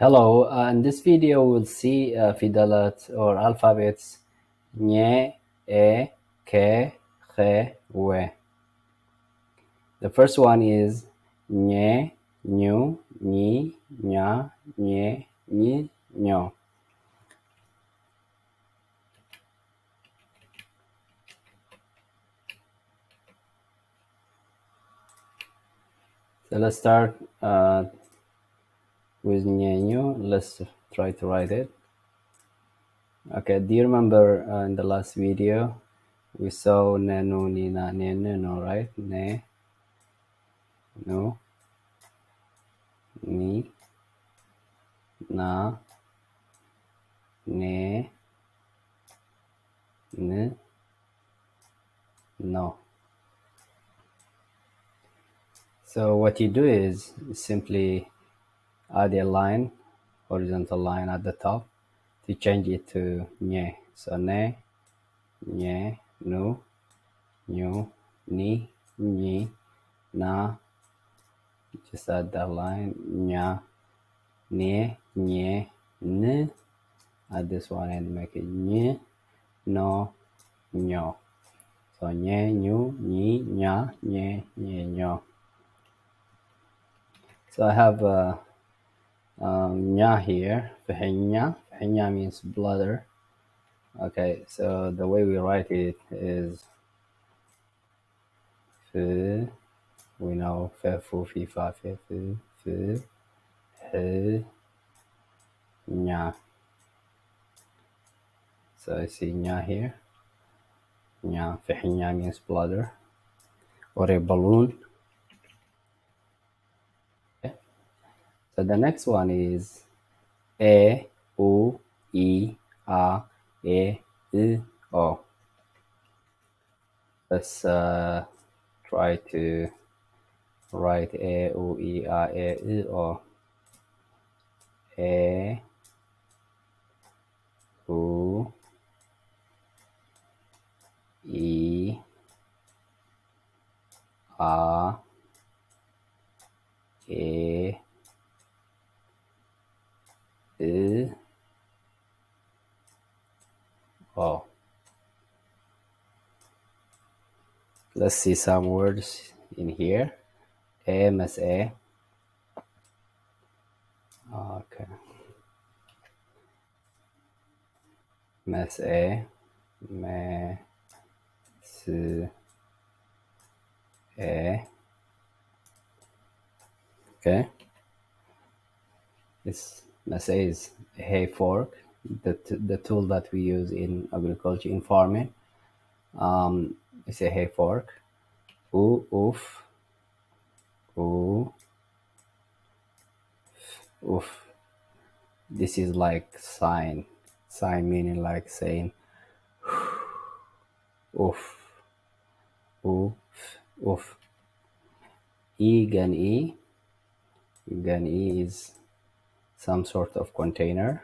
Hello, in this video we'll see fidalat or alphabets nye, e, ke, khe, we. The first one is nye, nyu, ni, nya, nye, ni, nyo. So let's start with nye, nyu. Let's try to write it. Okay, do you remember in the last video we saw ne, nu, ni, na, ne, no, right? Ne, nu, ni, na, ne, n, no. So what you do is simply add a line, horizontal line at the top to change it to nye. So ne, nye, nu, nyu, ni, na. Just add that line, nya, ne, nye, n. Add this one and make it nye, no, nyo. So nye, nyu, ni, nya, nye, nyo. So I have nya here. Fihnya means bladder. Okay, so the way we write it is f. We know fe, fu, fi, fa, fe, fu, f, h, nya. So I see nya here. Nya, fihnya means bladder or a balloon. Okay. So the next one is e, u, I, a, e, I, o. Let's try to write e, u, I, a, e, I, o. E, u, I, a, e, I, o. Let's see some words in here. E mas e. Okay. Mas e, me, s, e. Okay. This mas e is a hay fork, the tool that we use in agriculture, in farming. It's a hay fork. U, oof, oof. This is like sign meaning like saying oof, oof, oof. Gan e is some sort of container.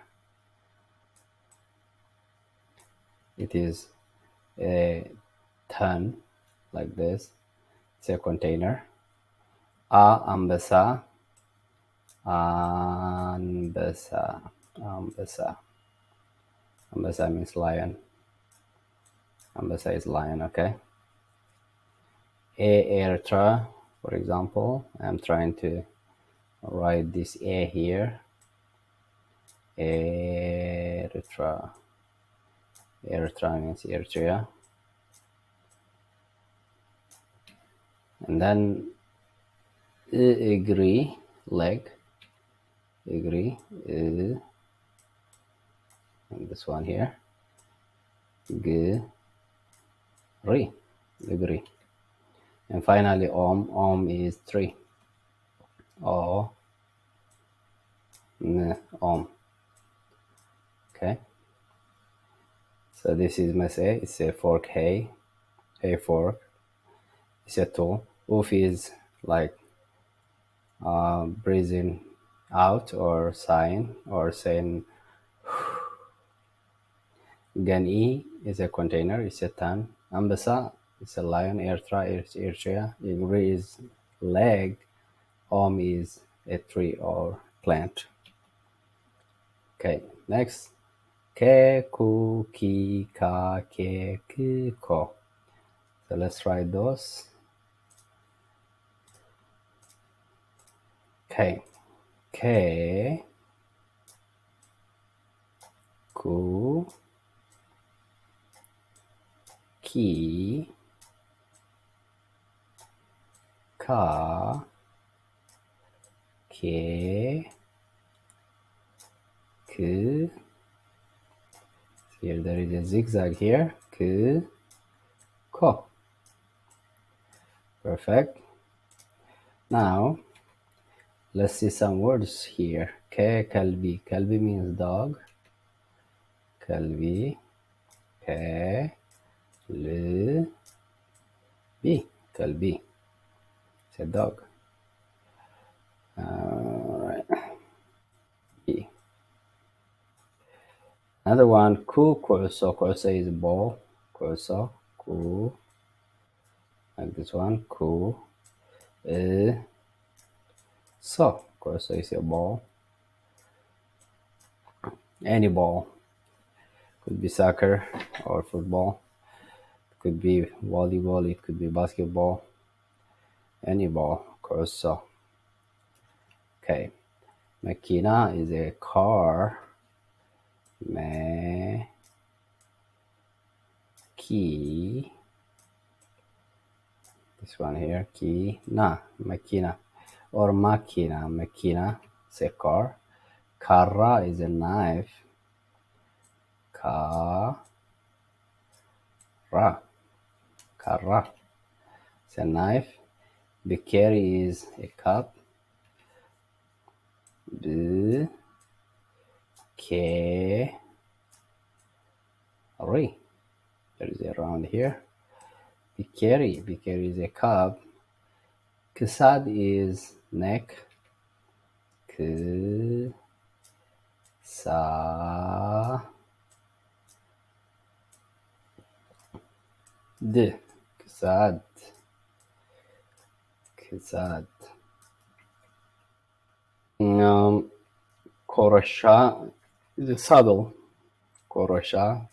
It is a ton like this. It's a container. Ambasa, ambasa means lion. Ambasa is lion. Okay. Eritrea, for example, I'm trying to write this a here. Eritrea means Eritrea. And then agree, leg, agree, and this one here, agree. And finally om is 3. O, n, om. Okay. So this is mas a. It's a fork, hay, a fork. It's a tool. Oof is like breathing out or sighing or saying. Gan e is a container. It's a ton. Ambasa is a lion. Eritrea. Igri is leg. Om is a tree or plant. Okay, next. Ke, ku, ki, ka, ke, ku, ko. So let's write those. Okay. Ke, ku, ki, ka, ke, ku. Here there is a zigzag here. Ku, ko. Perfect. Now let's see some words here. Ke, kalbi. Kalbi means dog. Kalbi. Ke, l, bi. Kalbi. It's a dog. Alright. B. Another one, ku, kurso. Kurso is ball. Kurso. Ku. Like this one. Ku. So. Kurso is a ball. Any ball. Could be soccer or football. It could be volleyball. It could be basketball. Any ball. Kurso. Okay. Makina is a car. Key. This one here. Key. Na. Makina. Or makina. Makina is a car. Kara is a knife. Kara. It's a knife. Bikeri is a cup. Bikeri. There is a round here. Bikeri is a cup. Kisad is neck. Kisad. Korosha is a saddle. Korosha.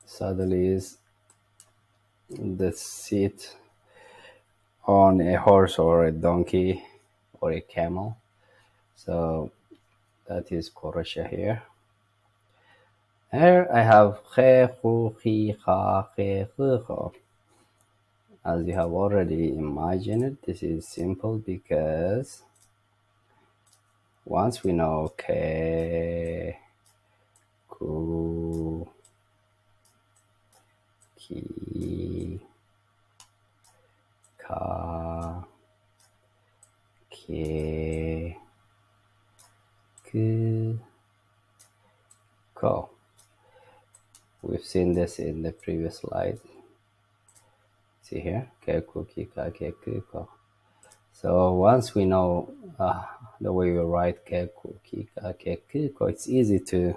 Saddle is the seat on a horse or a donkey or a camel. So that is korosha here. Here I have khe, khu, khi, kha, khe, khu, kho. As you have already imagined, this is simple because once we know ke, ku, ki, ka, ke, ku, ko. We've seen this in the previous slide. See here, ke, ku, ki, ka, ke, ku, ko. So once we know the way we write ke, ku, ki, ka, ke, ku, ko, it's easy to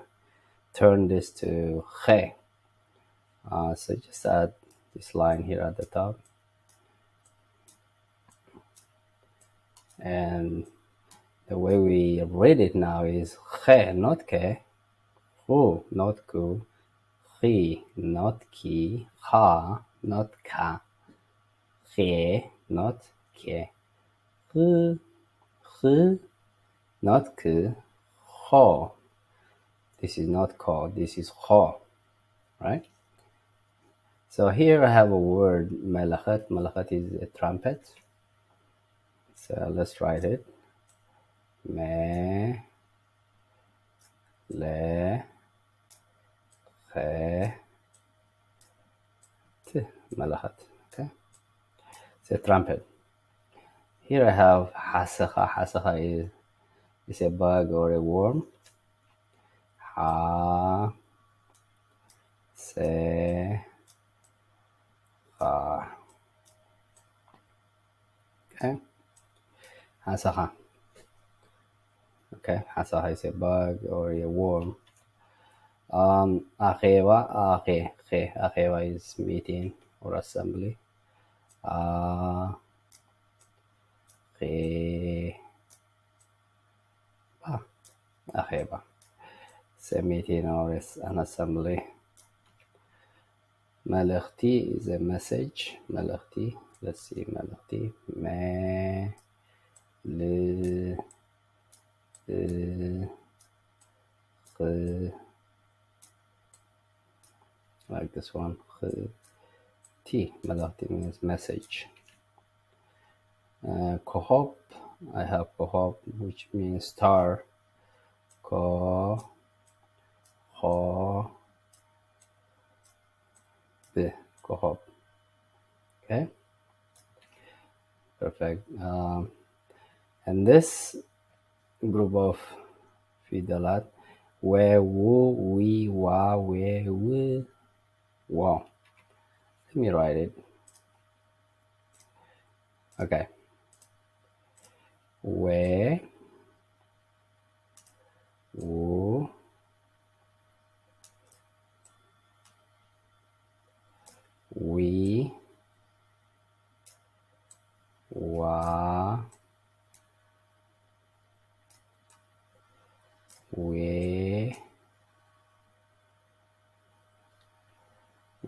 turn this to khe. So just add this line here at the top. And the way we read it now is khe, not ke. Khu, not ku. Khi, not ki. Kha, not ka. Khe, not ke. Khu, not ku. Kho. This is not ko, this is kho, right? So here I have a word, malakhat. Malakhat is a trumpet. So let's write it. Me, le, khe, t. Malakhat. Okay. It's a trumpet. Here I have hasakha. Hasakha is a bug or a worm. Ha, se, kha. Okay. Hasakha. Okay. Hasakha is a bug or a worm. Akheva. Akheva is meeting or assembly. أخيبا submitting or an assembly. ملختي is a message. ملختي, let's see, ملختي like this one. T, ملختي means message. Kohop, I have kohop, which means star. Kohop. Okay, perfect. And this group of fidalat, where, wo, we, wa, where, we, wow. Let me write it. Okay. Where, wo, we, wa, where,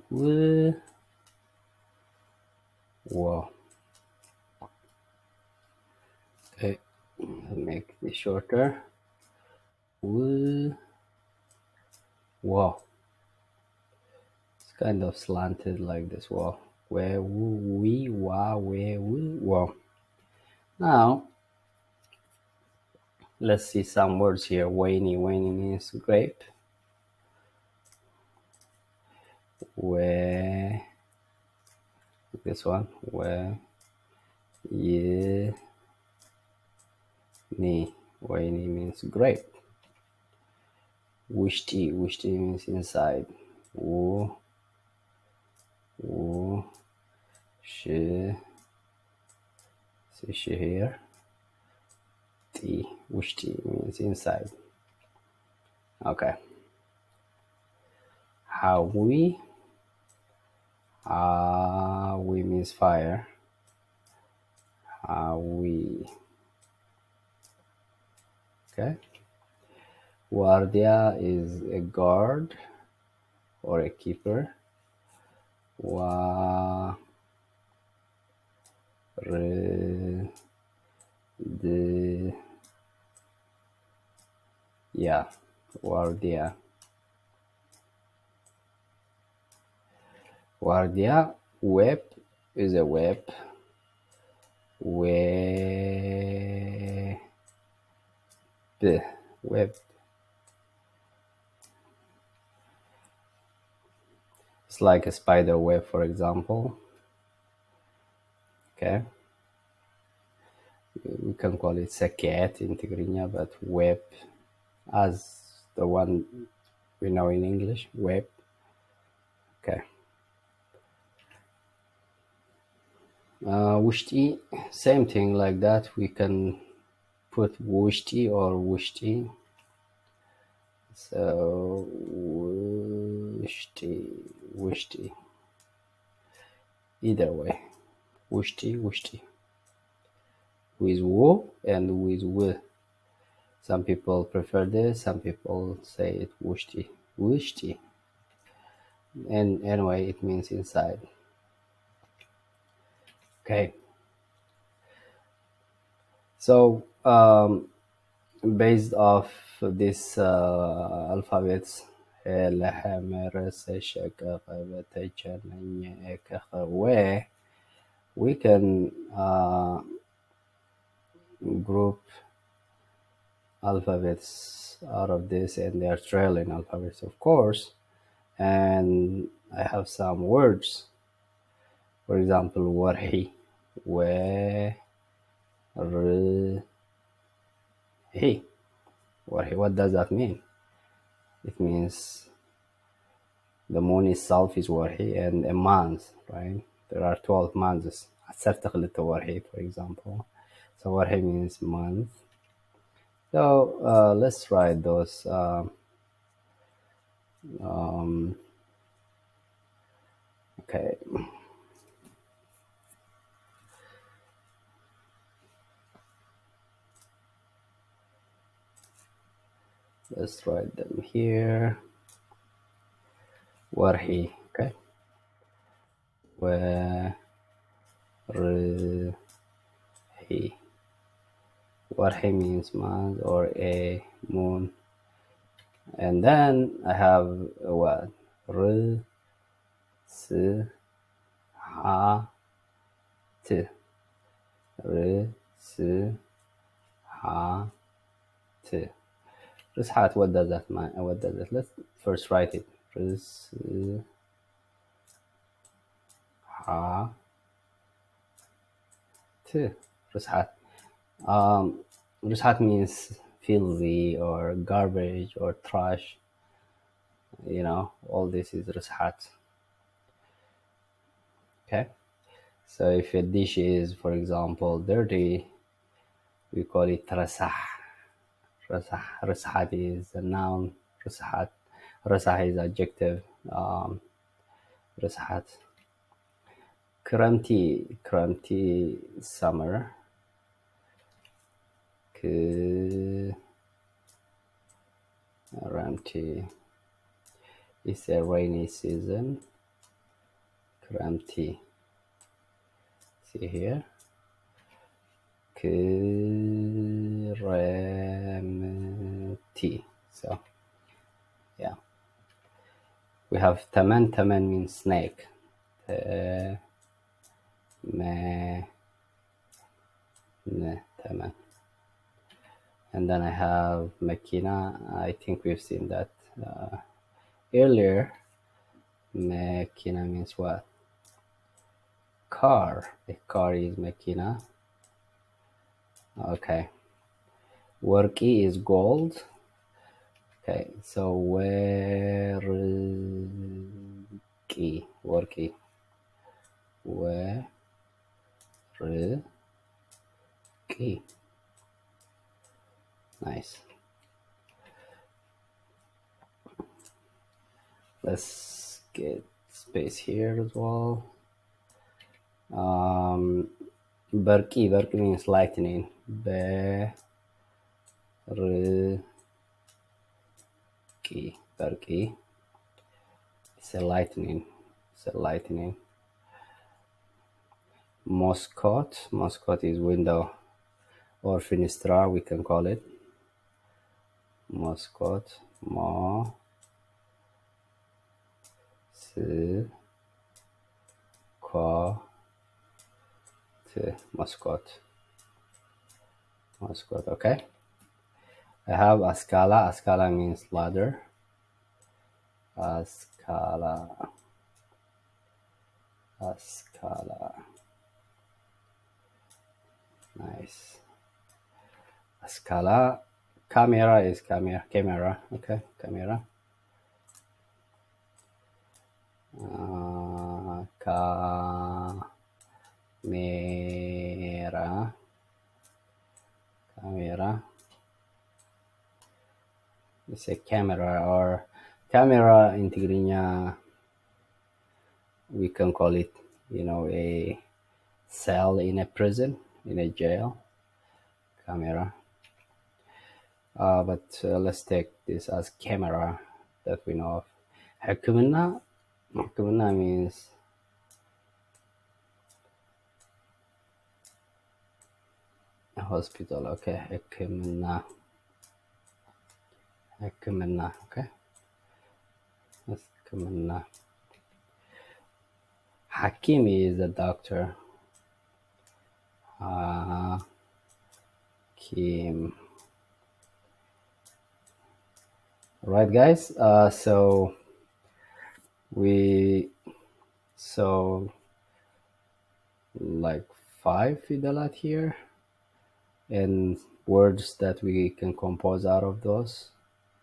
we, wow. Okay, I'll make this shorter. Wow. It's kind of slanted like this. Wow. Where, we, wa, where, we, wow. Now, let's see some words here. Wainy. Wainy means grape. Where, this one. Where, ye, ni. Wainy means grape. Wishti. Wishti means inside. Wo, she. See she here. T. Wishti means inside. Okay. Hawi. Hawi means fire. Hawi. Okay. Guardia is a guard or a keeper. Guardia. Guardia. Web is a web. Web. It's like a spider web, for example. Okay. We can call it saket in Tigrigna, but web as the one we know in English, web. Okay. Wushti, same thing like that. We can put wushti or wushti. So wushti. Either way, wushti. With wo and with w. Some people prefer this. Some people say it wushti. And anyway, it means inside. Okay. So based off this alphabets, we can group alphabets out of this, and they are trailing alphabets, of course. And I have some words. For example, warhi, he. What does that mean? It means the moon itself is warhi, and a month, right? There are 12 months. For example. So warhi means month. So let's write those. Okay. let's write them here. ወርሒ okay ወርሒ means month or a moon, and then I have what ርስሓት. What does that mean? What does it? Let's first write it. ርስሓት. ርስሓት means filthy or garbage or trash. You know, all this is ርስሓት. Okay, so if a dish is, for example, dirty, we call it ረሳሕ. ርስሓት is a noun. ረሳሕ is adjective. ርስሓት. ክረምቲ summer. ክረምቲ is a rainy season. ክረምቲ. See here. ክረምቲ. So yeah, we have ተመን. ተመን means snake. ተመን. And then I have መኪና. I think we've seen that earlier. መኪና means what? Car. A car is መኪና. Okay. ወርቂ is gold. Okay, so ወርቂ. Nice. Let's get space here as well. በርቂ means lightning. በርቂ. It's a lightning. Moscot is window or finestra, we can call it. Moscot. Moscot. Okay. I have ascala. Ascala means ladder. Ascala. Nice. Ascala. Camera is camera. Okay, camera. Camera. It's a camera, or camera in Tigrigna, we can call it, a cell in a prison, in a jail. Camera. But let's take this as camera that we know of. ሕክምና means a hospital. Okay, ሕክምና. Okay. ሕክምና. Hakim is a doctor. Hakim. Right, guys. So we like 5 fidalat here, and words that we can compose out of those,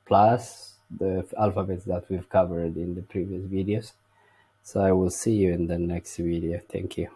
plus the alphabets that we've covered in the previous videos. So I will see you in the next video. Thank you.